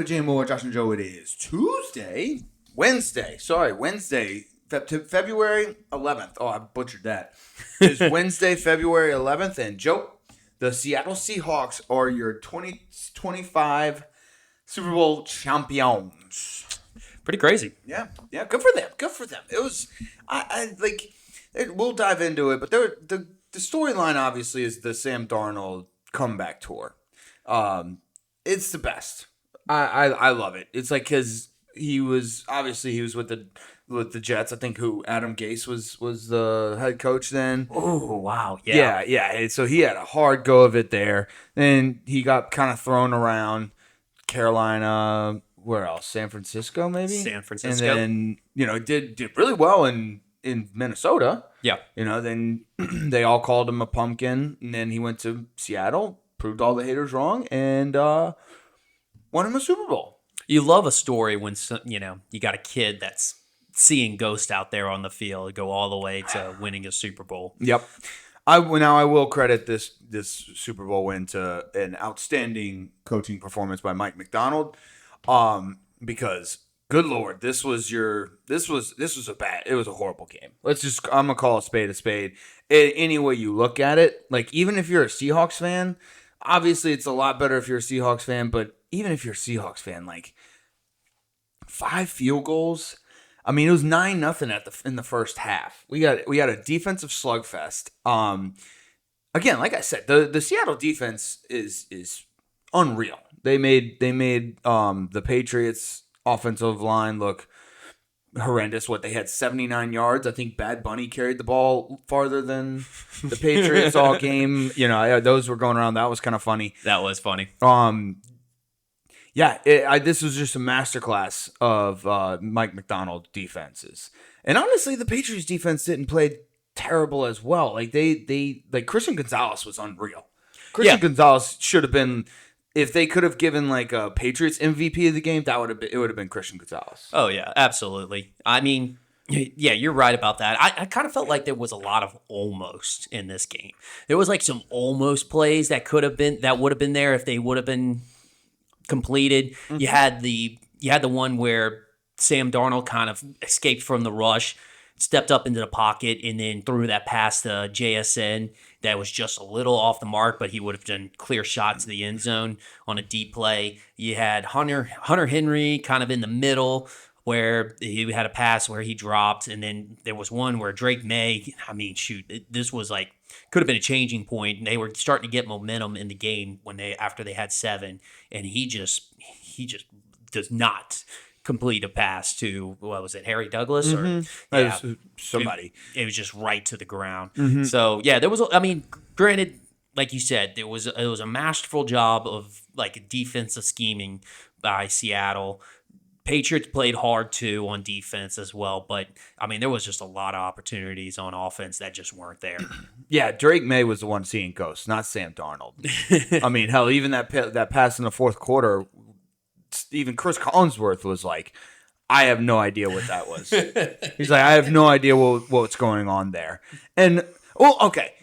to Jay Moore, Josh and Joe. It is Wednesday, February 11th. Oh, I butchered that. It's Wednesday, February 11th, and Joe, the Seattle Seahawks are your 2025 Super Bowl champions. Pretty crazy. Yeah, good for them. It was, we'll dive into it, but the storyline obviously is the Sam Darnold comeback tour. It's the best. I love it. It's like because he was with the Jets. I think Adam Gase was the head coach then. Oh wow, yeah. And so he had a hard go of it there. Then he got kind of thrown around Carolina. Where else? San Francisco, maybe. San Francisco, and then did really well in Minnesota. Yeah. Then they all called him a pumpkin, and then he went to Seattle, proved all the haters wrong, and won him a Super Bowl. You love a story when you got a kid that's seeing ghosts out there on the field go all the way to winning a Super Bowl. Yep. I will credit this Super Bowl win to an outstanding coaching performance by Mike Macdonald, because good Lord, it was a horrible game. I'm gonna call a spade a spade. Any way you look at it, like even if you're a Seahawks fan, obviously it's a lot better if you're a Seahawks fan, but even if you're a Seahawks fan, like 5 field goals. I mean, it was 9-0 in the first half. We had a defensive slugfest. Again, like I said, the Seattle defense is unreal. They made the Patriots offensive line look horrendous. They had 79 yards. I think Bad Bunny carried the ball farther than the Patriots all game. Those were going around. That was kind of funny. That was funny. Yeah, this was just a masterclass of Mike Macdonald defenses. And honestly, the Patriots defense didn't play terrible as well. Like they Christian Gonzalez was unreal. Gonzalez should have been, if they could have given like a Patriots MVP of the game, it would have been Christian Gonzalez. Oh yeah, absolutely. I mean, yeah, you're right about that. I kind of felt like there was a lot of almost in this game. There was like some almost plays that would have been there if they would have been completed. Mm-hmm. You had the one where Sam Darnold kind of escaped from the rush, stepped up into the pocket, and then threw that pass to JSN that was just a little off the mark, but he would have done clear shot to the end zone on a deep play. You had Hunter Henry kind of in the middle where he had a pass where he dropped, and then there was one where Drake May, this was like, could have been a changing point. And they were starting to get momentum in the game after they had 7, and he just does not complete a pass to, what was it, Harry Douglas or somebody. It was just right to the ground. Mm-hmm. So yeah, there was. Granted, like you said, it was a masterful job of like defensive scheming by Seattle. Patriots played hard too on defense as well, but there was just a lot of opportunities on offense that just weren't there. Yeah, Drake May was the one seeing ghosts, not Sam Darnold. Hell, even that pass in the fourth quarter, even Chris Collinsworth was like, I have no idea what that was. He's like, I have no idea what's going on there. And okay.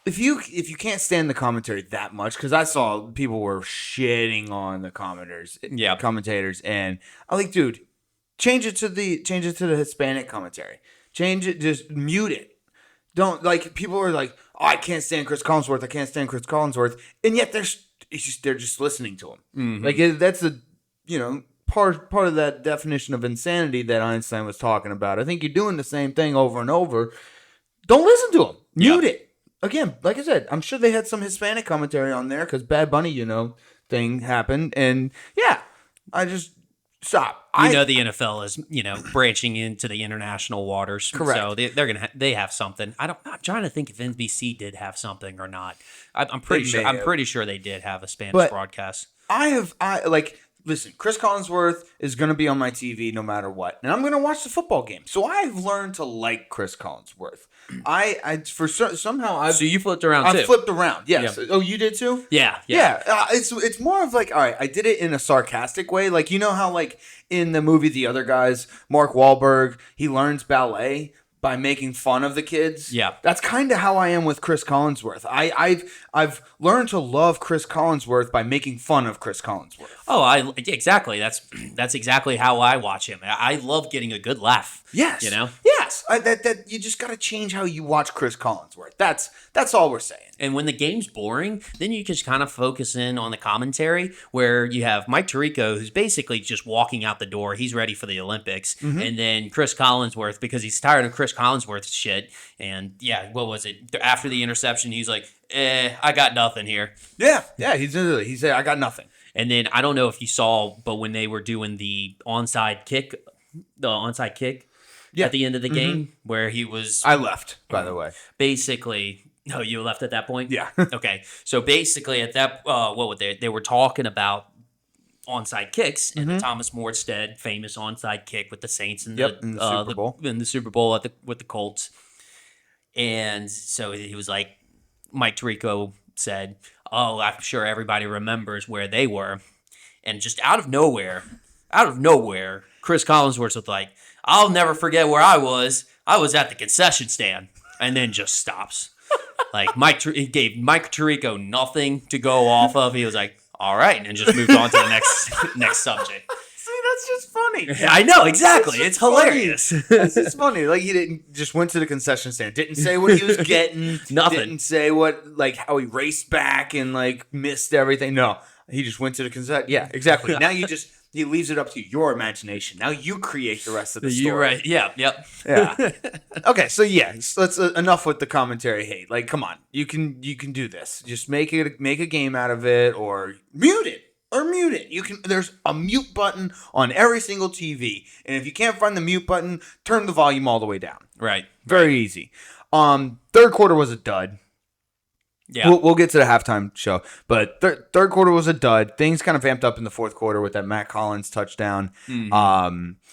If you can't stand the commentary that much, because I saw people were shitting on the commentators, and I'm like, dude, change it to the Hispanic commentary. Change it, just mute it. Don't, like, people are like, oh, I can't stand Chris Collinsworth, and yet they're just listening to him. Mm-hmm. Like that's part of that definition of insanity that Einstein was talking about. I think you're doing the same thing over and over. Don't listen to him. Mute it. Again, like I said, I'm sure they had some Hispanic commentary on there because Bad Bunny, thing happened. And yeah, I just stop. The NFL is, branching into the international waters. Correct. So they have something. I'm trying to think if NBC did have something or not. I'm pretty sure they did have a Spanish broadcast. Listen, Chris Collinsworth is going to be on my TV no matter what, and I'm going to watch the football game. So I've learned to like Chris Collinsworth. So you flipped around too? I flipped around, yes. Yeah. Oh, you did too? Yeah. It's more of like, all right, I did it in a sarcastic way. Like, how like in the movie The Other Guys, Mark Wahlberg, he learns ballet. by making fun of the kids. Yeah. That's kind of how I am with Chris Collinsworth. I've learned to love Chris Collinsworth by making fun of Chris Collinsworth. Oh, exactly. That's exactly how I watch him. I love getting a good laugh. Yes. You know? Yes. That you just got to change how you watch Chris Collinsworth. That's all we're saying. And when the game's boring, then you just kind of focus in on the commentary where you have Mike Tirico, who's basically just walking out the door. He's ready for the Olympics. Mm-hmm. And then Chris Collinsworth, because he's tired of Chris Collinsworth's shit. And yeah, what was it? After the interception, he's like, I got nothing here. Yeah. He said, I got nothing. And then I don't know if you saw, but when they were doing the onside kick at the end of the game, where he was... I left, by the way. Basically... No, you left at that point? Yeah. Okay. So basically at that, they were talking about onside kicks and the Thomas Morstead famous onside kick with the Saints in the Super Bowl. In the Super Bowl with the Colts. And so he was like, Mike Tirico said, "Oh, I'm sure everybody remembers where they were." And just out of nowhere, Chris Collinsworth was like, "I'll never forget where I was. I was at the concession stand," and then just stops. Like he gave Mike Tirico nothing to go off of. He was like, "All right," and just moved on to the next subject. See, that's just funny. I know, exactly. It's hilarious. It's just funny. Like he didn't just went to the concession stand. Didn't say what he was getting. Nothing. Didn't say how he raced back and missed everything. No, he just went to the concession. Yeah, exactly. Now he leaves it up to your imagination. Now you create the rest of the story. You're right. Yeah. Yep. Yeah. Okay. So yeah, let's enough with the commentary hate. Like, come on, you can do this. Just make a game out of it, or mute it. You can. There's a mute button on every single TV, and if you can't find the mute button, turn the volume all the way down. Right. Very easy. Third quarter was a dud. Yeah, we'll get to the halftime show, but third quarter was a dud. Things kind of vamped up in the fourth quarter with that Matt Collins touchdown. Mm-hmm. I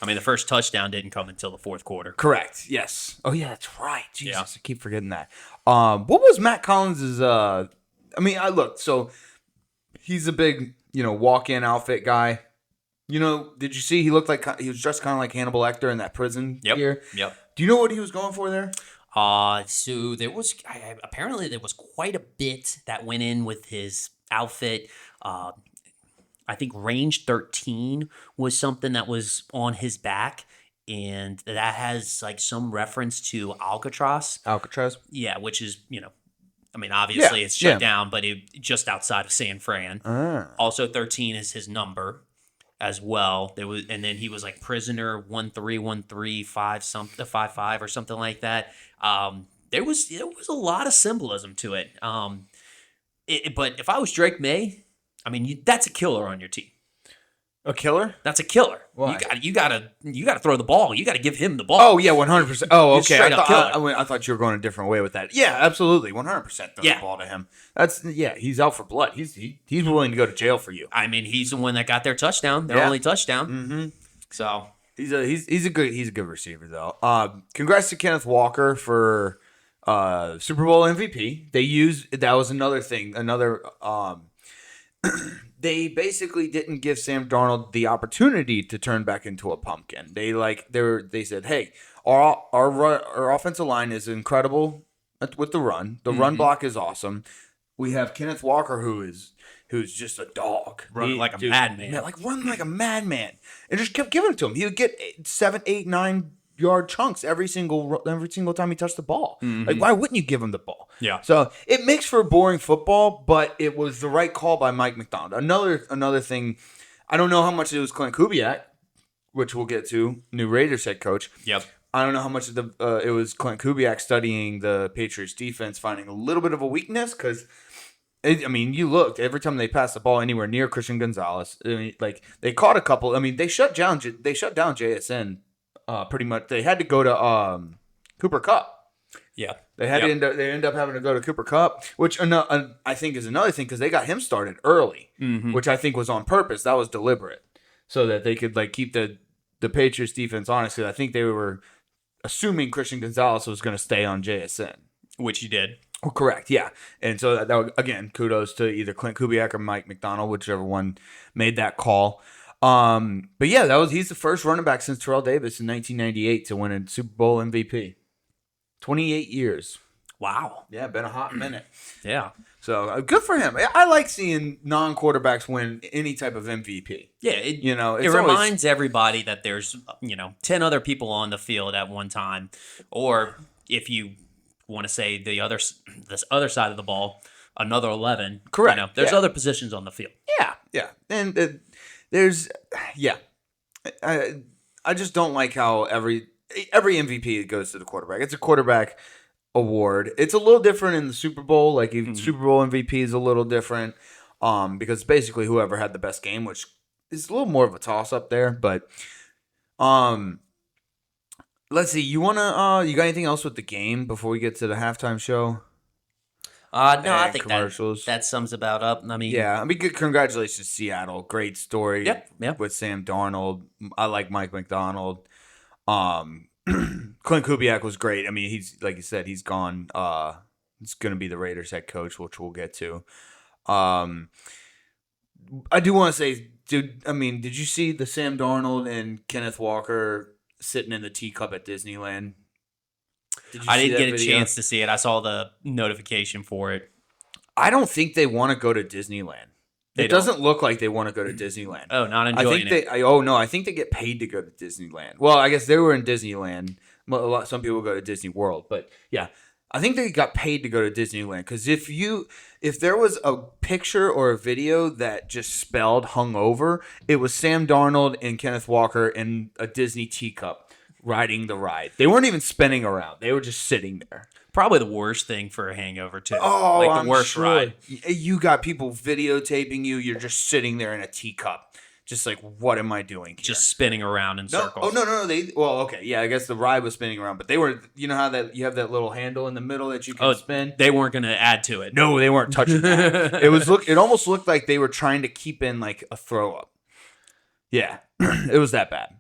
mean, the first touchdown didn't come until the fourth quarter. Correct. Yes. Oh yeah, that's right. Jesus, yeah. I keep forgetting that. What was Matt Collins's? So he's a big walk-in outfit guy. Did you see he looked like he was dressed kind of like Hannibal Lecter in that prison gear? Yep. Do you know what he was going for there? So there was apparently there was quite a bit that went in with his outfit. I think range 13 was something that was on his back, and that has some reference to Alcatraz. Alcatraz? Yeah, which is, obviously it's shut down, but just outside of San Fran. Also 13 is his number as well. And then he was like prisoner 13135 or something like that. There was a lot of symbolism to it. But if I was Drake May, that's a killer on your team. A killer? That's a killer. Why? You gotta throw the ball. You gotta give him the ball. Oh yeah, 100%. Oh, okay. I thought you were going a different way with that. Yeah, absolutely, 100%. Throw the ball to him. He's out for blood. He's willing to go to jail for you. He's the one that got their touchdown, their only touchdown. Mm-hmm. So he's a good receiver though. Congrats to Kenneth Walker for Super Bowl MVP. That was another thing. They basically didn't give Sam Darnold the opportunity to turn back into a pumpkin. They said, "Hey, our offensive line is incredible with the run. The run block is awesome. We have Kenneth Walker who's just a dog, run like a madman. Yeah, run like a madman." And just kept giving it to him. He would get 7, 8, 9 yard chunks every single time he touched the ball. Mm-hmm. Why wouldn't you give him the ball? Yeah. So it makes for boring football, but it was the right call by Mike Macdonald. Another thing, I don't know how much it was Clint Kubiak, which we'll get to, new Raiders head coach. Yep. I don't know how much of it was Clint Kubiak studying the Patriots defense, finding a little bit of a weakness because. You looked every time they passed the ball anywhere near Christian Gonzalez. They caught a couple. They shut down JSN. Pretty much, they had to go to Cooper Kupp. Yeah, they had to end up having to go to Cooper Kupp, which I think is another thing because they got him started early, which I think was on purpose. That was deliberate, so that they could keep the Patriots defense honest. I think they were assuming Christian Gonzalez was going to stay on JSN, which he did. Oh, correct, yeah. And so that again, kudos to either Clint Kubiak or Mike Macdonald, whichever one made that call. But yeah, he's the first running back since Terrell Davis in 1998 to win a Super Bowl MVP. 28 years. Wow. Yeah, been a hot minute. Yeah. So good for him. I like seeing non-quarterbacks win any type of MVP. Yeah. It It reminds everybody that there's 10 other people on the field at one time, or if you want to say this other side of the ball, another 11. Correct. There's other positions on the field. Yeah, and there's I just don't like how every MVP goes to the quarterback. It's a quarterback award. It's a little different in the Super Bowl. Like Super Bowl MVP is a little different because basically whoever had the best game, which is a little more of a toss up there. But let's see. You got anything else with the game before we get to the halftime show? No, I think commercials. That sums about up. Good. Congratulations, Seattle. Great story. Yep. With Sam Darnold. I like Mike McDonald. Clint Kubiak was great. I mean, he's like you said, he's gone. He's going to be the Raiders head coach, which we'll get to. I do want to say, dude. I mean, did you see the Sam Darnold and Kenneth Walker sitting in the teacup at Disneyland? I didn't get a chance to see it. I saw the notification for it. I don't think they want to go to Disneyland. It doesn't look like they want to go to Disneyland. Oh, not enjoying it. I think they get paid to go to Disneyland. Well, I guess they were in Disneyland. Some people go to Disney World, but yeah, I think they got paid to go to Disneyland because if there was a picture or a video that just spelled hungover, it was Sam Darnold and Kenneth Walker in a Disney teacup riding the ride. They weren't even spinning around; they were just sitting there. Probably the worst thing for a hangover too. Oh, like the worst ride. You got people videotaping you. You're just sitting there in a teacup, just like, what am I doing here? Just spinning around in circles. Oh no. I guess the ride was spinning around, but they were. You know how that you have that little handle in the middle that you can spin. They weren't going to add to it. No, they weren't touching that. It almost looked like they were trying to keep in like a throw up. Yeah, it was that bad.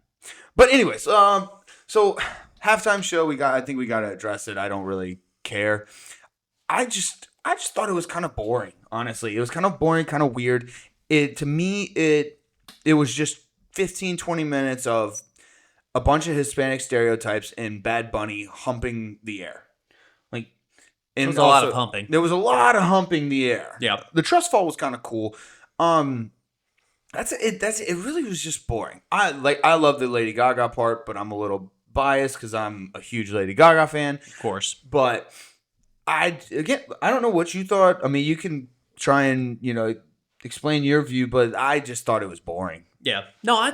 But anyways, so halftime show I think we got to address it. I don't really care. I just thought it was kind of boring, honestly. It was kind of boring, kind of weird. It was just 15-20 minutes of a bunch of Hispanic stereotypes and Bad Bunny humping the air. Like, and there was a lot of humping. There was a lot of humping the air. Yeah. The trust fall was kind of cool. That's it. It really was just boring. I love the Lady Gaga part, but I'm a little biased because I'm a huge Lady Gaga fan. Of course. But I don't know what you thought. I mean, you can try and, explain your view, but I just thought it was boring. Yeah. No, I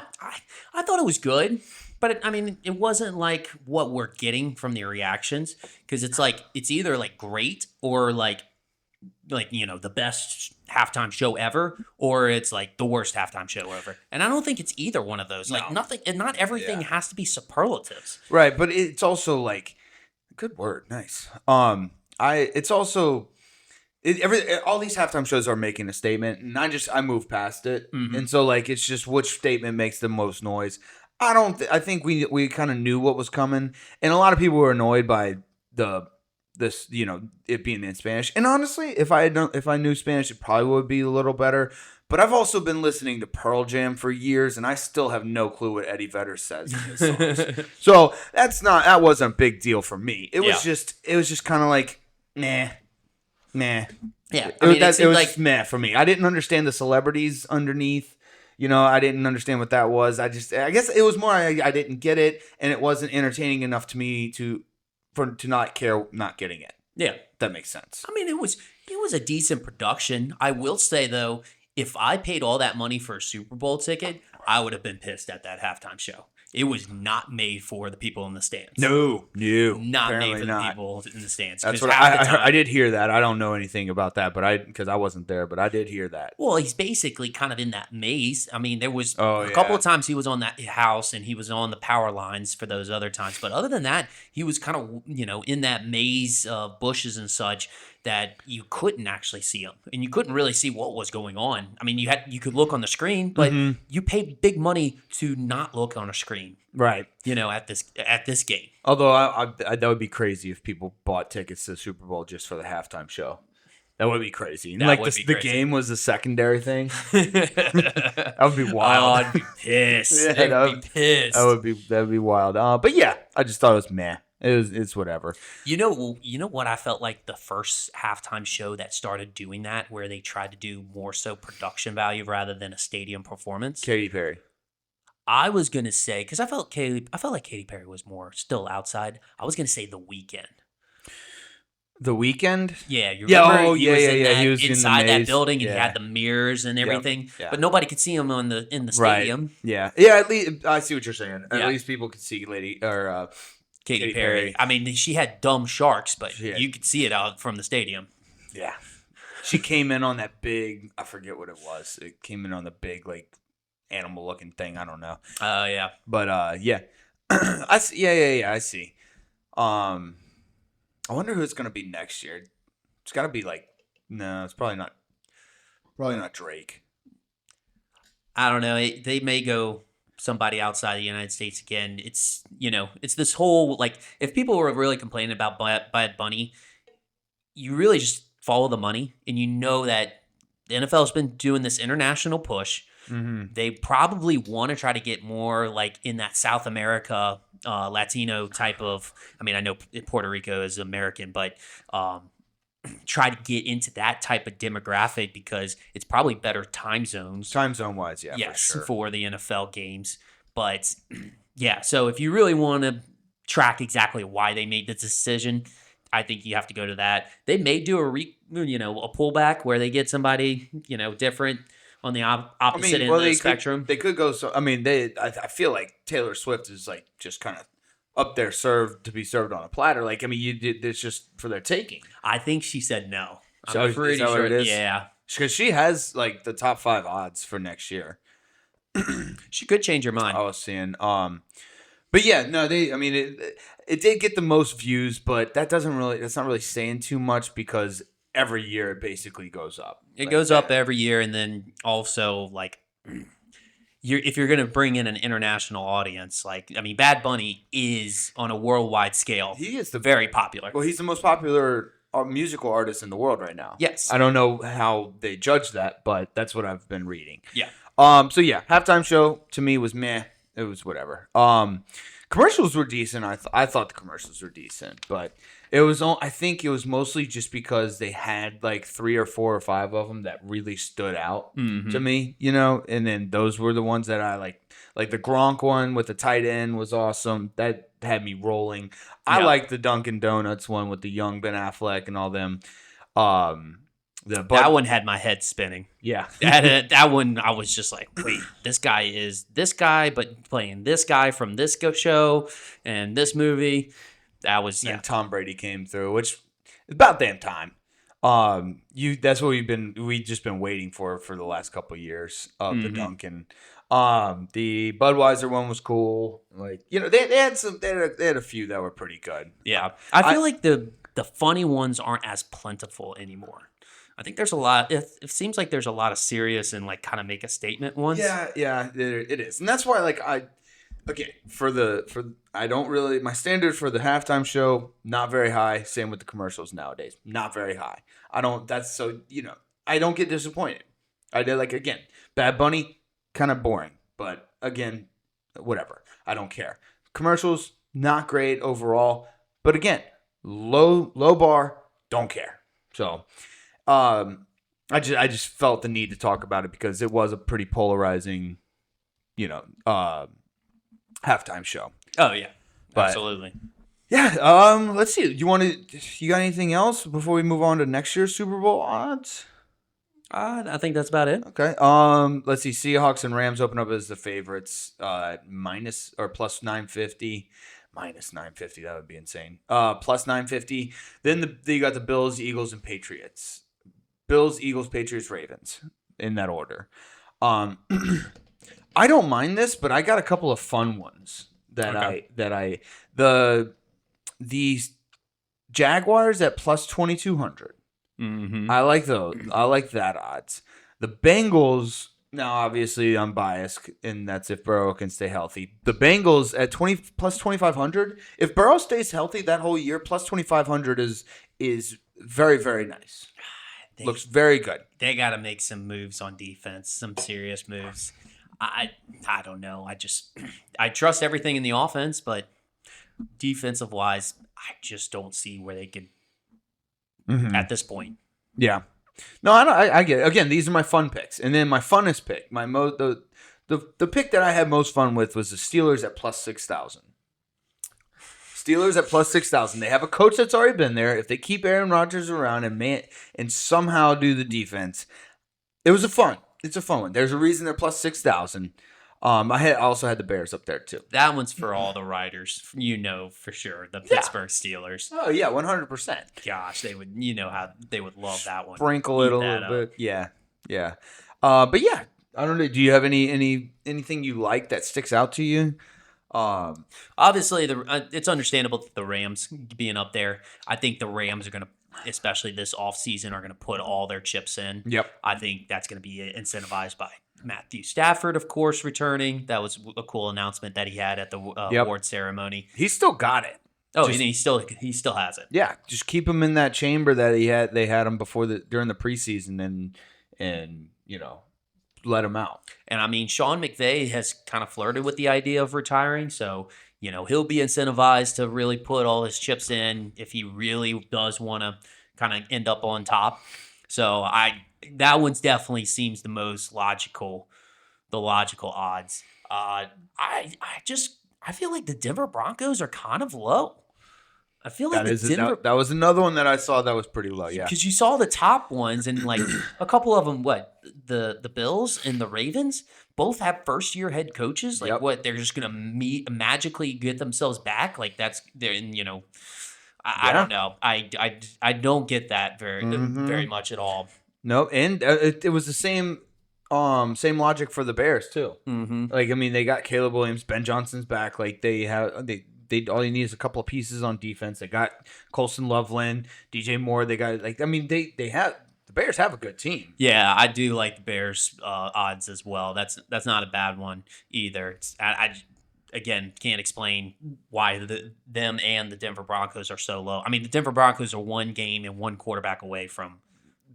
thought it was good, but it wasn't like what we're getting from the reactions, because it's either like great or like the best halftime show ever, or it's like the worst halftime show ever. And I don't think it's either one of those. No. Like nothing, and not everything has to be superlatives. Right, but it's also like, good word, nice. It's also all these halftime shows are making a statement, and I move past it, and so like it's just which statement makes the most noise. I think we kind of knew what was coming, and a lot of people were annoyed by this, it being in Spanish. And honestly, if I knew Spanish, it probably would be a little better. But I've also been listening to Pearl Jam for years, and I still have no clue what Eddie Vedder says in his songs. So that wasn't a big deal for me. It was just kind of like, nah. Yeah, it was just meh for me. I didn't understand the celebrities underneath. I didn't understand what that was. I guess it was more I didn't get it, and it wasn't entertaining enough to me to not care not getting it. Yeah, that makes sense. It was a decent production. I will say though, if I paid all that money for a Super Bowl ticket, I would have been pissed at that halftime show. It was not made for the people in the stands. No, not made for the people in the stands. That's what I did hear that. I don't know anything about that, but because I wasn't there, but I did hear that. Well, he's basically kind of in that maze. There was a couple of times he was on that house and he was on the power lines for those other times, but other than that, he was kind of in that maze of bushes and such that you couldn't actually see him, and you couldn't really see what was going on. You could look on the screen, but you paid big money to not look on a screen, right? At this game. Although I that would be crazy if people bought tickets to the Super Bowl just for the halftime show. That would be crazy. The game was the secondary thing. That would be wild. Oh, I'd be pissed. That'd be wild. But yeah, I just thought it was meh. It's whatever. You know what I felt like the first halftime show that started doing that, where they tried to do more so production value rather than a stadium performance. Katy Perry. I was gonna say, because I felt like Katy Perry was more still outside. I was gonna say The Weeknd. The Weeknd? Yeah, you Yeah, remember oh, he yeah, was yeah, in yeah. that He was in the inside that maze. building and he Yeah. had the mirrors and everything, yeah. but nobody could see him in the Right. stadium. Yeah. Yeah, at least I see what you're saying. At Yeah. least people could see Katy Perry. I mean, she had dumb sharks, but She had- you could see it out from the stadium. Yeah. She came in on that big, I forget what it was. It came in on the big, like, animal looking thing. I don't know. Oh, yeah. But, yeah. I see. Yeah, I see. I wonder who it's going to be next year. It's got to be like, no, it's probably not Drake. I don't know. They may go somebody outside the United States again. It's, it's this whole, like, if people were really complaining about Bad Bunny, you really just follow the money, and you know that the NFL has been doing this international push. Mm-hmm. They probably want to try to get more like in that South America, Latino type of. I mean, I know Puerto Rico is American, but try to get into that type of demographic because it's probably better time zones. Time zone wise, yeah, Yes, for sure. for the NFL games. But yeah, so if you really want to track exactly why they made the decision, I think you have to go to that. They may do a pullback where they get somebody different on the opposite end of the spectrum. They could go. So I mean, I feel like Taylor Swift is like just kind of up there, served to be served on a platter. Like I mean, it's just for their taking. I think she said no. So I'm pretty sure it is? Yeah, because she has like the top 5 odds for next year. She could change her mind. I was seeing. But yeah, no, I mean, it did get the most views, but that's not really saying too much because every year it basically goes up. It goes up every year, and then also like if you're going to bring in an international audience, like I mean, Bad Bunny is on a worldwide scale. He is very popular. Well, he's the most popular musical artist in the world right now. Yes, I don't know how they judge that, but that's what I've been reading. Yeah. So yeah, halftime show to me was meh. It was whatever. Commercials were decent. I thought the commercials were decent, but I think it was mostly just because they had like 3 or 4 or 5 of them that really stood out to me, and then those were the ones that I like the Gronk one with the tight end was awesome. That had me rolling. I like the Dunkin' Donuts one with the young Ben Affleck and all them. That one had my head spinning. Yeah. that one, I was just like, wait, this guy is this guy, but playing this guy from this show and this movie. That was, And Tom Brady came through, which is about damn time. That's what we've just been waiting for the last couple of years of the Dunkin'. The Budweiser one was cool. Like, they had a few that were pretty good. Yeah. I feel like the funny ones aren't as plentiful anymore. I think there's a lot. It seems like there's a lot of serious and like kind of make a statement ones. Yeah, it is, and that's why I don't really my standard for the halftime show not very high. Same with the commercials nowadays, not very high. I don't get disappointed. I did again, Bad Bunny kind of boring, but again, whatever. I don't care. Commercials not great overall, but again, low bar, don't care. So. I just felt the need to talk about it because it was a pretty polarizing, halftime show. Oh yeah, absolutely. Yeah. Let's see. You got anything else before we move on to next year's Super Bowl odds? I think that's about it. Okay. Let's see. Seahawks and Rams open up as the favorites, minus or plus 950. Minus 950. That would be insane. Plus 950. Then you got the Bills, Eagles, and Patriots. Bills, Eagles, Patriots, Ravens in that order. I don't mind this, but I got a couple of fun ones the Jaguars at plus 2,200. I like those. I like that odds. The Bengals. Now, obviously, I'm biased, and that's if Burrow can stay healthy. The Bengals at plus 2,500. If Burrow stays healthy that whole year, plus 2,500 is very, very nice. Looks very good. They got to make some moves on defense, some serious moves. I don't know. I trust everything in the offense, but defensive wise, I just don't see where they could Mhm. at this point. Yeah. No, I get it. Again, these are my fun picks. And then my funnest pick, the pick that I had most fun with was the Steelers at plus 6,000. Steelers at plus 6,000. They have a coach that's already been there. If they keep Aaron Rodgers around and somehow do the defense, it's a fun one. There's a reason they're plus 6,000. I also had the Bears up there too. That one's for all the writers, for sure. The Pittsburgh Steelers. Oh yeah, 100%. Gosh, they would, how they would love that one. Sprinkle it a little bit. Yeah. But yeah, I don't know. Do you have anything you like that sticks out to you? Obviously, it's understandable that the Rams being up there. I think the Rams are going to, especially this offseason, are going to put all their chips in. Yep. I think that's going to be incentivized by Matthew Stafford, of course, returning. That was a cool announcement that he had at the award ceremony. He's still got it. Oh, and he still has it. Yeah, just keep him in that chamber that they had him during the preseason and let him out. And I mean, Sean McVay has kind of flirted with the idea of retiring, so he'll be incentivized to really put all his chips in if he really does want to kind of end up on top. So that one definitely seems the most logical, the logical odds. I feel like the Denver Broncos are kind of low. I feel like that was another one that I saw that was pretty low. Yeah, because you saw the top ones and like a couple of them. What the Bills and the Ravens both have first year head coaches. Like what they're just gonna magically get themselves back. Like that's they're I don't know. I don't get that very much at all. No, and it was the same logic for the Bears too. Mm-hmm. Like I mean, they got Caleb Williams, Ben Johnson's back. Like they all you need is a couple of pieces on defense. They got Colson Loveland, DJ Moore. They got the Bears have a good team. Yeah, I do like the Bears odds as well. That's not a bad one either. I again can't explain why them and the Denver Broncos are so low. I mean, the Denver Broncos are one game and one quarterback away from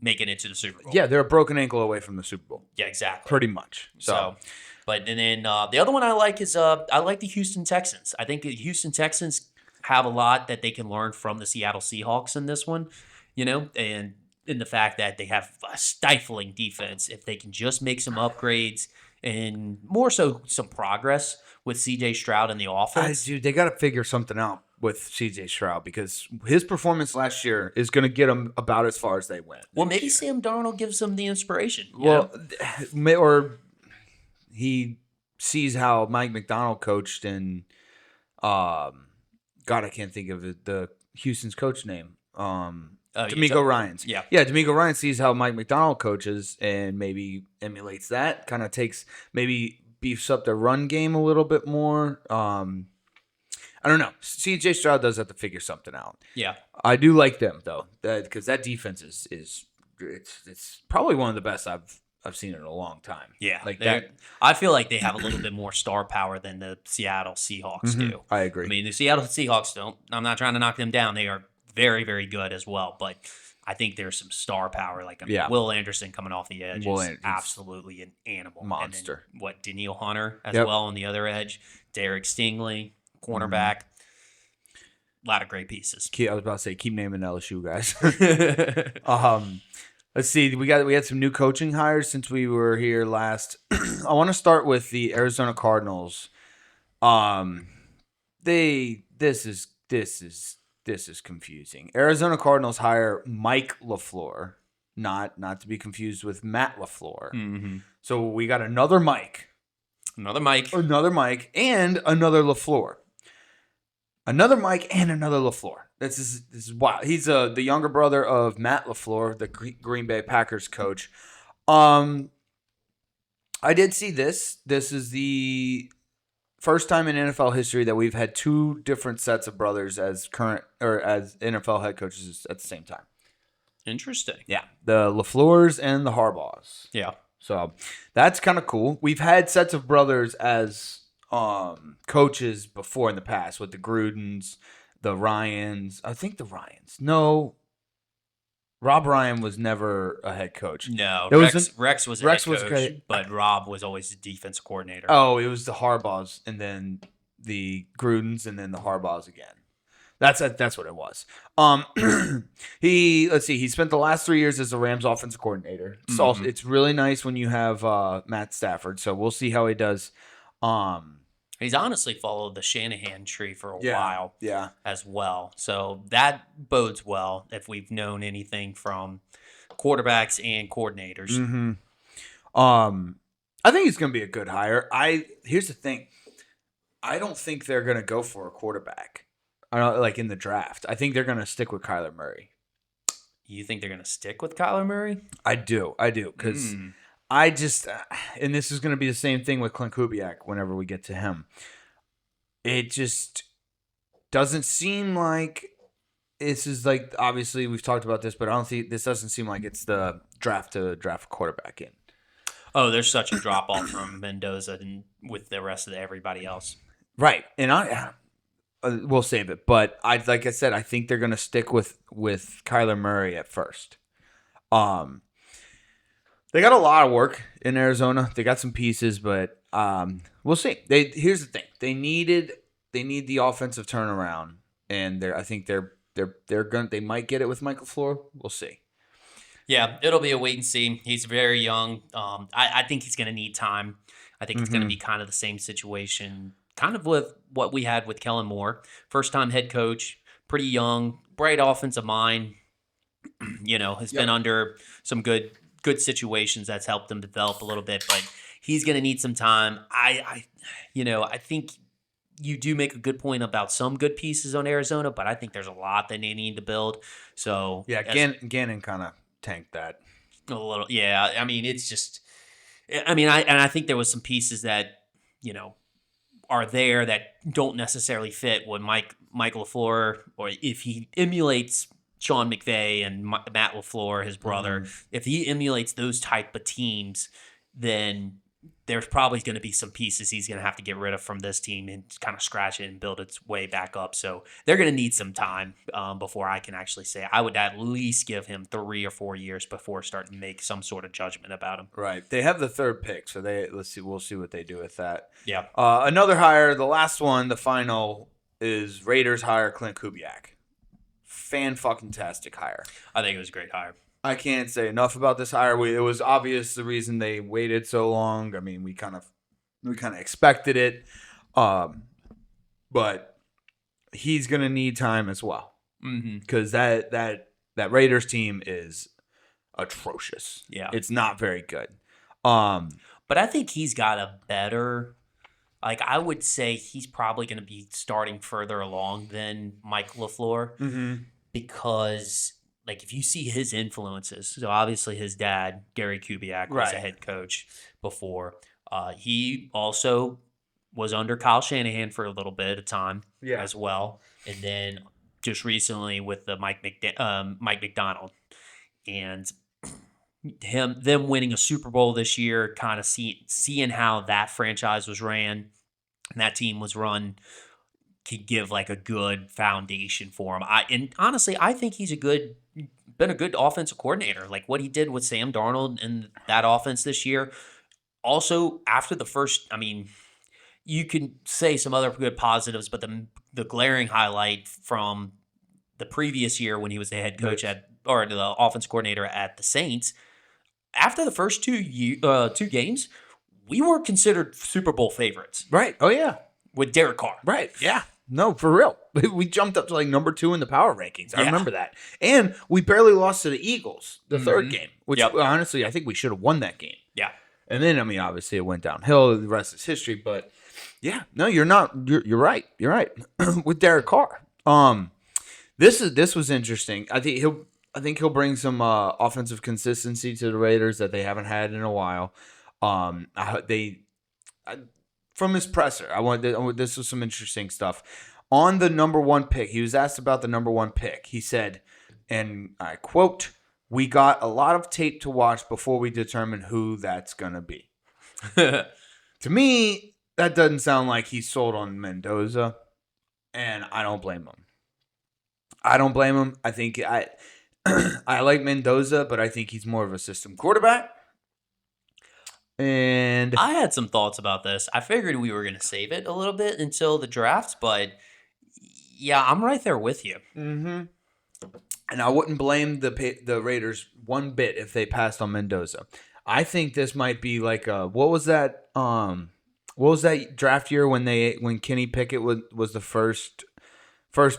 making it to the Super Bowl. Yeah, they're a broken ankle away from the Super Bowl. Yeah, exactly. Pretty much. So but and then the other one I like is I like the Houston Texans. I think the Houston Texans have a lot that they can learn from the Seattle Seahawks in this one, and in the fact that they have a stifling defense. If they can just make some upgrades and more so some progress with C.J. Stroud in the offense. Dude, they got to figure something out with C.J. Stroud because his performance last year is going to get them about as far as they went. Well, maybe Sam Darnold gives them the inspiration. Or he sees how Mike McDonald coached and God, I can't think of the Houston's coach name. D'Amico Ryans. Yeah, D'Amico Ryans sees how Mike McDonald coaches and maybe emulates that. Kind of maybe beefs up their run game a little bit more. I don't know. C.J. Stroud does have to figure something out. Yeah, I do like them though, because that defense is it's probably one of the best I've seen in a long time. Yeah, like that. I feel like they have a little bit more star power than the Seattle Seahawks do. I agree. I mean, the Seattle Seahawks don't. I'm not trying to knock them down. They are very, very good as well. But I think there's some star power. Like Will Anderson coming off the edge is absolutely an animal. Monster. And then, Danielle Hunter as well on the other edge. Derek Stingley, cornerback. A lot of great pieces. I was about to say, keep naming LSU guys. Let's see. We had some new coaching hires since we were here last. I want to start with the Arizona Cardinals. This is confusing. Arizona Cardinals hire Mike LaFleur, not to be confused with Matt LaFleur. Mm-hmm. So we got another Mike, and another LaFleur. Another Mike and another LaFleur. This is wild. He's the younger brother of Matt LaFleur, the Green Bay Packers coach. I did see this. This is the first time in NFL history that we've had two different sets of brothers as NFL head coaches at the same time. Interesting. Yeah, the LaFleurs and the Harbaughs. Yeah. So that's kind of cool. We've had sets of brothers as coaches before in the past with the Grudens, the Ryans. I think the Ryans. No, Rob Ryan was never a head coach. No, Rex was a head coach, but Rob was always the defense coordinator. Oh, it was the Harbaughs, and then Grudens and then the Harbaughs again. That's what it was. He spent the last 3 years as the Rams offensive coordinator. It's really nice when you have Matt Stafford. So we'll see how he does. He's honestly followed the Shanahan tree for a Yeah, while yeah. as well. So that bodes well if we've known anything from quarterbacks and coordinators. Mm-hmm. I think he's going to be a good hire. Here's the thing. I don't think they're going to go for a quarterback. I don't like in the draft. I think they're going to stick with Kyler Murray. You think they're going to stick with Kyler Murray? I do, because I just, and this is going to be the same thing with Clint Kubiak whenever we get to him. It just doesn't seem like this is like, obviously we've talked about this, but I don't think this doesn't seem like it's the draft to draft a quarterback in. Oh, there's such a drop off from Mendoza and with the rest of everybody else. Right, and we'll save it, but like I said, I think they're going to stick with Kyler Murray at first. They got a lot of work in Arizona. They got some pieces, but we'll see. Here's the thing: they need the offensive turnaround, and I think they might get it with Michael LaFleur. We'll see. Yeah, it'll be a wait and see. He's very young. I think he's going to need time. I think it's going to be kind of the same situation, kind of with what we had with Kellen Moore. First-time head coach, pretty young, bright offensive mind. Has been under some good situations that's helped him develop a little bit, but he's going to need some time. I think you do make a good point about some good pieces on Arizona, but I think there's a lot that they need to build. So yeah, Gannon kind of tanked that a little. Yeah, I mean, it's just. I think there was some pieces that are there that don't necessarily fit what Michael LaFleur, or if he emulates Sean McVay and Matt LaFleur, his brother, if he emulates those type of teams, then there's probably going to be some pieces he's going to have to get rid of from this team and kind of scratch it and build its way back up. So they're going to need some time before I can actually say. I would at least give him 3 or 4 years before starting to make some sort of judgment about him. Right. They have the third pick, so we'll see what they do with that. Yeah. Another hire, the last one, the final, is Raiders hire Clint Kubiak. Fan-fucking-tastic hire. I think it was a great hire. I can't say enough about this hire. It was obvious the reason they waited so long. I mean, we kind of expected it, but he's gonna need time as well because that Raiders team is atrocious. Yeah, it's not very good. But I think he's got a better. Like, I would say he's probably going to be starting further along than Mike LaFleur because, like, if you see his influences, so obviously his dad, Gary Kubiak, was a head coach before. He also was under Kyle Shanahan for a little bit of time as well. And then just recently with the Mike McDonald. And them winning a Super Bowl this year, kind of seeing how that franchise was ran and that team was run, could give like a good foundation for him. And honestly, I think he's been a good offensive coordinator. Like what he did with Sam Darnold and that offense this year. Also, after the first, I mean, you can say some other good positives, but the glaring highlight from the previous year when he was the head coach or the offense coordinator at the Saints. After the first two games, we were considered Super Bowl favorites. Right. Oh, yeah. With Derek Carr. Right. Yeah. No, for real. We jumped up to like number 2 in the power rankings. I remember that. And we barely lost to the Eagles the third game, which honestly, I think we should have won that game. Yeah. And then, I mean, obviously it went downhill. The rest is history. But yeah, no, you're not. You're right. You're right. With Derek Carr. This was interesting. I think he'll bring some offensive consistency to the Raiders that they haven't had in a while. From his presser, this was some interesting stuff. On the number 1 pick, he was asked about the number 1 pick. He said, and I quote, "We got a lot of tape to watch before we determine who that's going to be." To me, that doesn't sound like he's sold on Mendoza, and I don't blame him. I think I like Mendoza, but I think he's more of a system quarterback. And I had some thoughts about this. I figured we were going to save it a little bit until the draft, but yeah, I'm right there with you. and I wouldn't blame the Raiders one bit if they passed on Mendoza. I think this might be like what was that draft year when Kenny Pickett was the first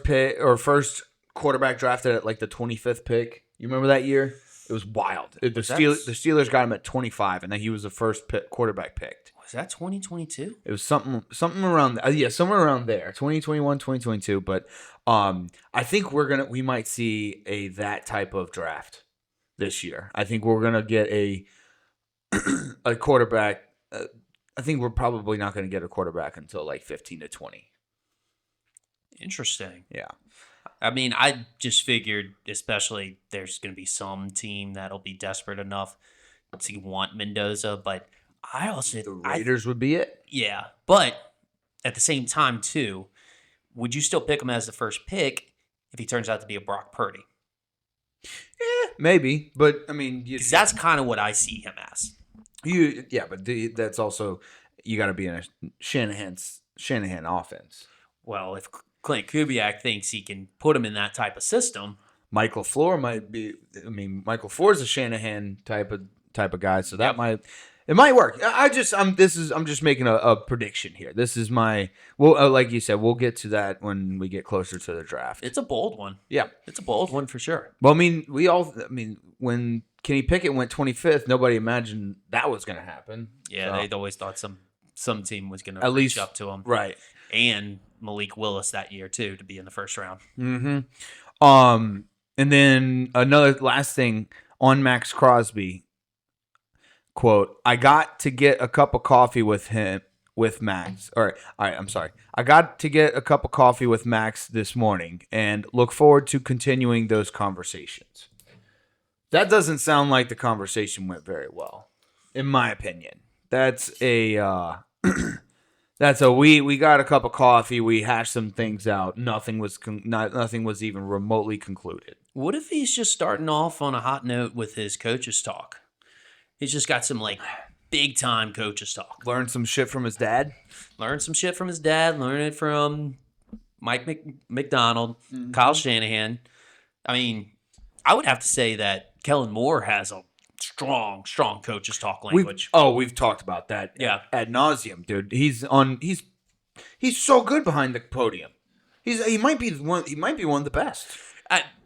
pick or first quarterback drafted at like the 25th pick? You remember that year? It was wild. The Steelers got him at 25, and then he was the first quarterback picked. Was that 2022? It was something around somewhere around there, 2021, 2022. But I think we might see that type of draft this year. I think we're gonna get a quarterback. I think we're probably not gonna get a quarterback until like 15 to 20. Interesting. Yeah. I mean, I just figured, especially there's going to be some team that'll be desperate enough to want Mendoza, but I also The Raiders would be it. Yeah, but at the same time, too, would you still pick him as the first pick if he turns out to be a Brock Purdy? Maybe, but I mean, Because that's kind of what I see him as. That's also you got to be in a Shanahan offense. Well, if Clint Kubiak thinks he can put him in that type of system, Mike LaFleur might be. I mean, Mike LaFleur is a Shanahan type of guy, so that might work. I'm just making a prediction here. This is my like you said, we'll get to that when we get closer to the draft. it's a bold one. Yeah, It's a bold one for sure. well, I mean, when Kenny Pickett went 25th, nobody imagined that was going to happen. Yeah, So, they'd always thought some team was going to At reach least- up to him. right. And Malik Willis that year, too, to be in the first round. Mm-hmm. And then another last thing on Max Crosby. Quote, I got to get a cup of coffee with Max. All right, I'm sorry. I got to get a cup of coffee with Max this morning and look forward to continuing those conversations. That doesn't sound like the conversation went very well, in my opinion. That's a we got a cup of coffee, we hashed some things out. Nothing was even remotely concluded. What if he's just starting off on a hot note with his coaches talk? He's just got some like big time coaches talk. Learned some shit from his dad. Learn some shit from his dad. Learn it from Mike McDonald, Kyle Shanahan. I mean, I would have to say that Kellen Moore has a strong coaches talk language. We've talked about that. Yeah. Ad nauseum, dude. He's so good behind the podium. He might be one of the best.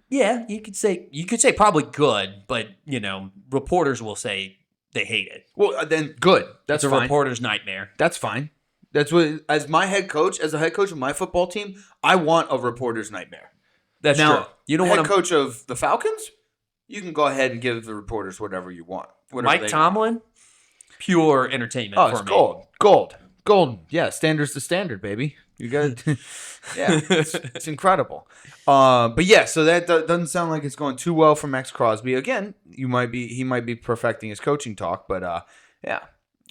Yeah, you could say probably good, but reporters will say they hate it. Well, then good. That's It's a fine. reporter's nightmare. That's fine. That's what as a head coach of my football team, I want a reporter's nightmare. That's Now, true. You don't head want coach of the Falcons, you can go ahead and give the reporters whatever you want. Mike Tomlin, pure entertainment Oh, for it's me. gold. Yeah, standard's the standard, baby. You got yeah, it's incredible. But yeah, so that doesn't sound like it's going too well for Max Crosby. Again, he might be perfecting his coaching talk, but yeah,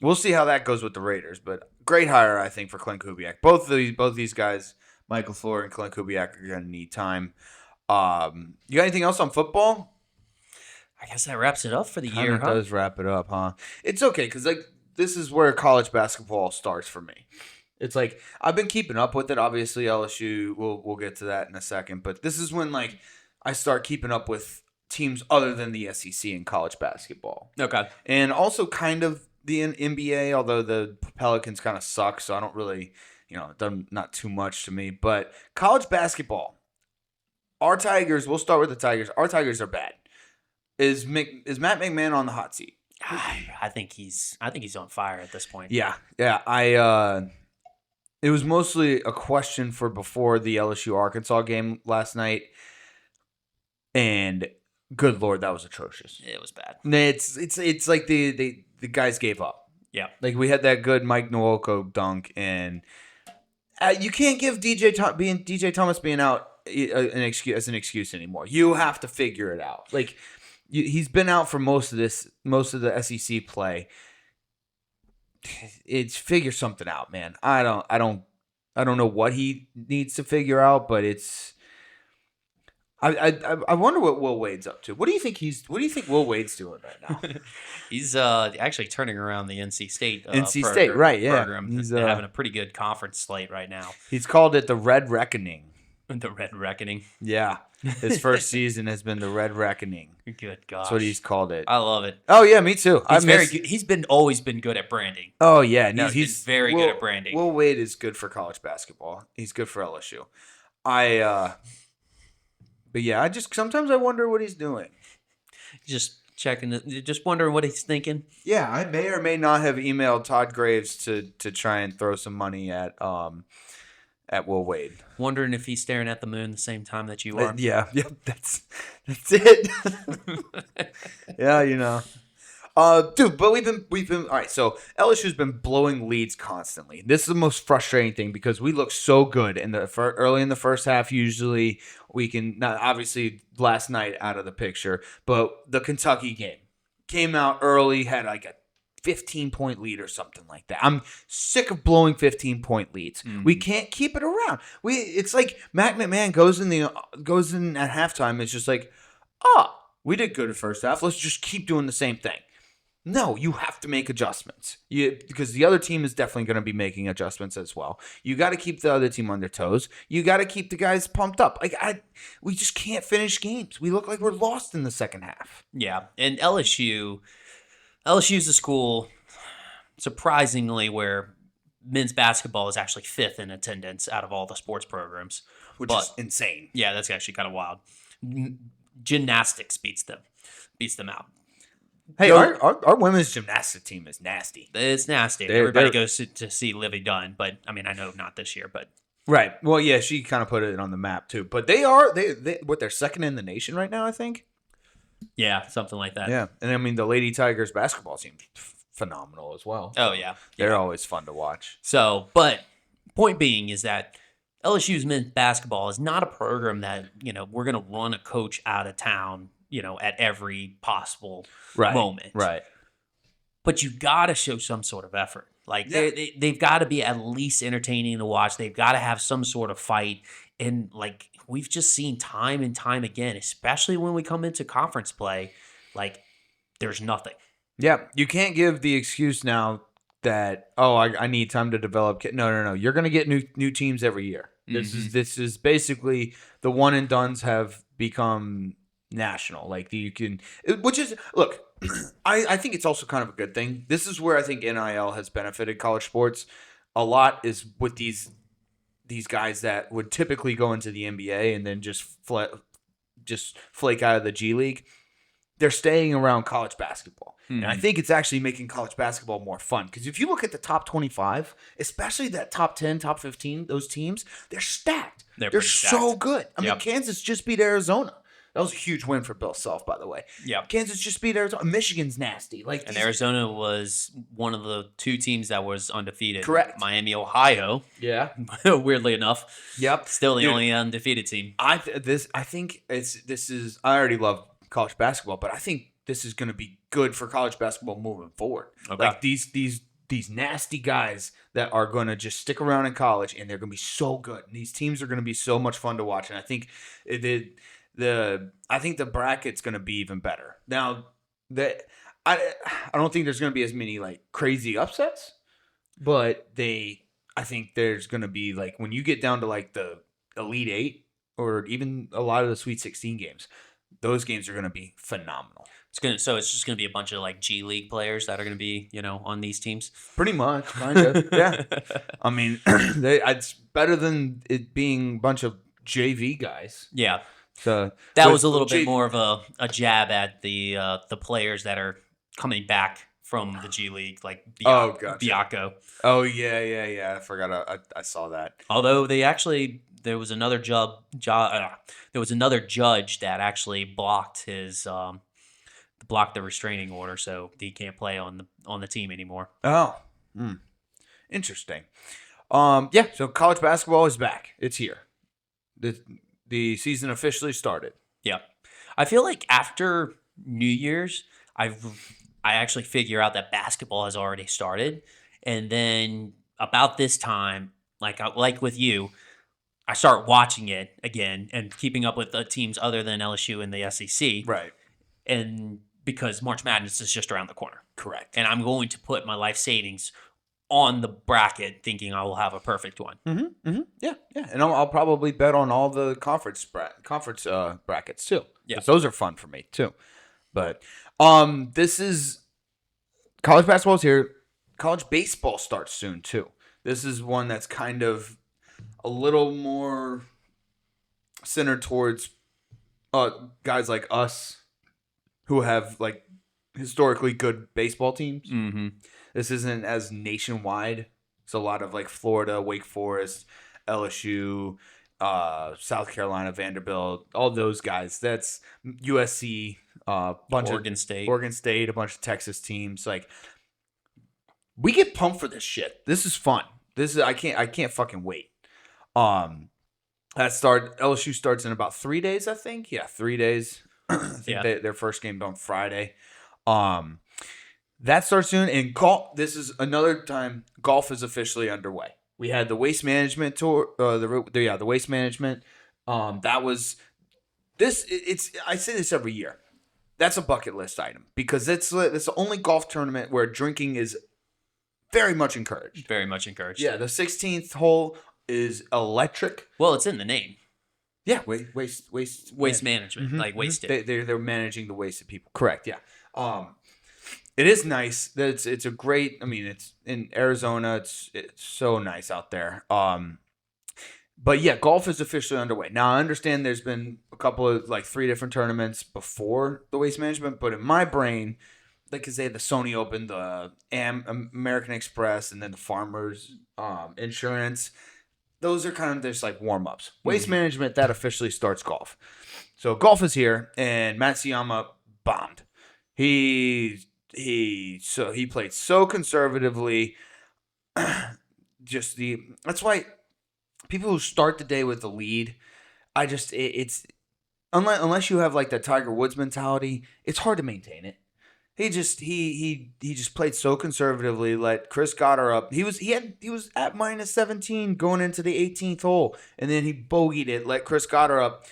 we'll see how that goes with the Raiders. But great hire, I think, for Clint Kubiak. Both these guys, Michael Flohr and Clint Kubiak, are going to need time. You got anything else on football? I guess that wraps it up for the year, Kinda huh? does wrap it up, huh? It's okay because this is where college basketball starts for me. It's like I've been keeping up with it. Obviously, LSU. We'll get to that in a second. But this is when I start keeping up with teams other than the SEC in college basketball, Okay. and also kind of the NBA. Although the Pelicans kind of suck, so I don't really, it doesn't not too much to me. But college basketball, our Tigers. We'll start with the Tigers. Our Tigers are bad. Is Matt McMahon on the hot seat? I think he's on fire at this point. Yeah. It was mostly a question for before the LSU Arkansas game last night, and good Lord, that was atrocious. It was bad. It's like the guys gave up. Yeah. Like we had that good Mike Nwoko dunk, and you can't give DJ Thomas being out an excuse anymore. You have to figure it out. Like he's been out for most of the SEC play. It's figure something out, man. I don't know what he needs to figure out, but it's I wonder what Will Wade's up to. What do you think Will Wade's doing right now? He's actually turning around the NC State NC State, right? Yeah, program. he's They're having a pretty good conference slate right now. He's called it the Red Reckoning. The Red Reckoning. Yeah, his first season has been the Red Reckoning. Good gosh, that's what he's called it. I love it. Oh yeah, me too. He's very good. He's always been good at branding. Oh yeah, no, he's very good at branding. Will Wade is good for college basketball. He's good for LSU. But yeah, sometimes I wonder what he's doing. Just checking, just wondering what he's thinking. Yeah, I may or may not have emailed Todd Graves to try and throw some money at Will Wade. Wondering if he's staring at the moon the same time that you are. Yeah, that's it. Yeah, dude, but we've been all right. So LSU's been blowing leads constantly. This is the most frustrating thing because we look so good early in the first half. Usually, we can not obviously last night out of the picture, but the Kentucky game came out early, had like a 15-point lead or something like that. I'm sick of blowing 15-point leads. We can't keep it around. It's like Matt McMahon goes in at halftime. It's just like, we did good at first half. Let's just keep doing the same thing. No, you have to make adjustments. Because the other team is definitely going to be making adjustments as well. You got to keep the other team on their toes. You got to keep the guys pumped up. We just can't finish games. We look like we're lost in the second half. Yeah, and LSU's a school, surprisingly, where men's basketball is actually 5th in attendance out of all the sports programs. Which is insane. Yeah, that's actually kind of wild. Gymnastics beats them out. Hey, our women's gymnastics team is nasty. It's nasty. Everybody goes to see Livy Dunn, but I mean, I know not this year, but right. Well, yeah, she kind of put it on the map too. But they're second in the nation right now, I think. Yeah, something like that. Yeah, and I mean the Lady Tigers basketball team phenomenal as well. Oh yeah, they're always fun to watch. So, but point being is that LSU's men's basketball is not a program that we're going to run a coach out of town. At every possible moment. Right. But you got to show some sort of effort. They've got to be at least entertaining to watch. They've got to have some sort of fight. And we've just seen time and time again, especially when we come into conference play, there's nothing. Yeah. You can't give the excuse now that, I need time to develop. No. You're going to get new teams every year. This is basically the one and dones have become national. I think it's also kind of a good thing. This is where I think NIL has benefited college sports a lot, is with these guys that would typically go into the NBA and then just flake out of the G League. They're staying around college basketball. And I think it's actually making college basketball more fun. Because if you look at the top 25, especially that top 10, top 15, those teams, they're stacked. They're so good. I mean, Kansas just beat Arizona. That was a huge win for Bill Self, by the way. Yeah, Kansas just beat Arizona. Michigan's nasty. And Arizona was one of the 2 teams that was undefeated. Correct. Miami, Ohio. Yeah. Weirdly enough. Yep. Still the only undefeated team. I already love college basketball, but I think this is going to be good for college basketball moving forward. Okay. These nasty guys that are going to just stick around in college, and they're going to be so good. And these teams are going to be so much fun to watch. And I think I think the bracket's going to be even better. Now, I don't think there's going to be as many crazy upsets, but I think there's going to be when you get down to the Elite 8 or even a lot of the Sweet 16 games, those games are going to be phenomenal. So it's just going to be a bunch of G League players that are going to be on these teams. Pretty much, kind of. Yeah. I mean, it's better than it being a bunch of JV guys. Yeah. So that was a little bit more of a jab at the players that are coming back from the G League, like Biacco. Oh yeah. I forgot. I saw that. Although there was another judge that actually blocked the restraining order, so he can't play on the team anymore. Oh, interesting. Yeah. So college basketball is back. It's here. The season officially started. Yeah. I feel like after New Year's, I actually figure out that basketball has already started. And then about this time, like with you, I start watching it again and keeping up with the teams other than LSU and the SEC. Right. And because March Madness is just around the corner. Correct. And I'm going to put my life savings on the bracket thinking I will have a perfect one. Yeah. And I'll probably bet on all the conference brackets too. Yeah. 'Cause those are fun for me too. But this is college basketball's here. College baseball starts soon too. This is one that's kind of a little more centered towards guys like us who have like historically good baseball teams. Mm-hmm. This isn't as nationwide. It's a lot of like Florida, Wake Forest, LSU, South Carolina, Vanderbilt, all those guys. That's USC, Oregon State, a bunch of Texas teams. Like, we get pumped for this shit. This is fun. I can't fucking wait. LSU starts in about 3 days, I think. Yeah, 3 days. I think their first game's on Friday. That starts soon, and golf. This is another time golf is officially underway. We had the waste management tour. The waste management. That was this. I say this every year. That's a bucket list item because it's the only golf tournament where drinking is very much encouraged. Very much encouraged. Yeah, the 16th hole is electric. Well, it's in the name. Yeah, waste management, like waste it. They're managing the waste of people. Correct. Yeah. It is nice that it's a great. I mean, it's in Arizona. It's so nice out there. But yeah, golf is officially underway. Now I understand there's been a couple of like 3 different tournaments before the waste management, but in my brain, like I say, the Sony Open, the American Express, and then the Farmers Insurance. Those are kind of just like warm-ups. Waste management, that officially starts golf. So golf is here, and Matsuyama bombed. He played so conservatively. That's why people who start the day with the lead, it's unless you have like the Tiger Woods mentality, it's hard to maintain it. He just played so conservatively. Let Chris Goddard up. He was at minus 17 going into the 18th hole, and then he bogeyed it. Let Chris Goddard up,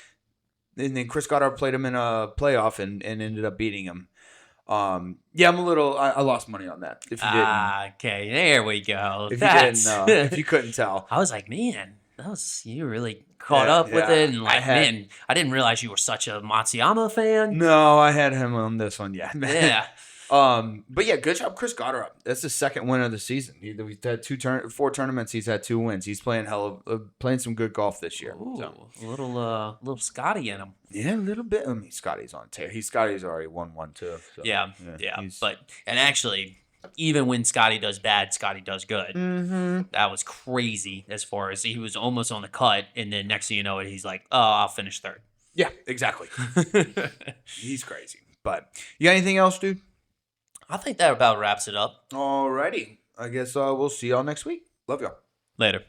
and then Chris Goddard played him in a playoff and ended up beating him. Yeah, I lost money on that. If you didn't, okay, there we go. If you couldn't tell, I was like, man, you really caught up with it, and like, I didn't realize you were such a Matsuyama fan. No, I had him on this one. Yeah, yeah. But yeah, good job, Chris Goddard. That's the second win of the season. We've had 4 tournaments. He's had 2 wins. He's playing playing some good golf this year. Ooh, a little Scotty in him. Yeah, a little bit. I mean, Scotty's on tear. Scotty's already won 1 too. So, yeah. But actually, even when Scotty does bad, Scotty does good. Mm-hmm. That was crazy. As far as he was almost on the cut, and then next thing you know, he's like, "Oh, I'll finish 3rd." Yeah, exactly. He's crazy. But you got anything else, dude? I think that about wraps it up. Alrighty. I guess we'll see y'all next week. Love y'all. Later.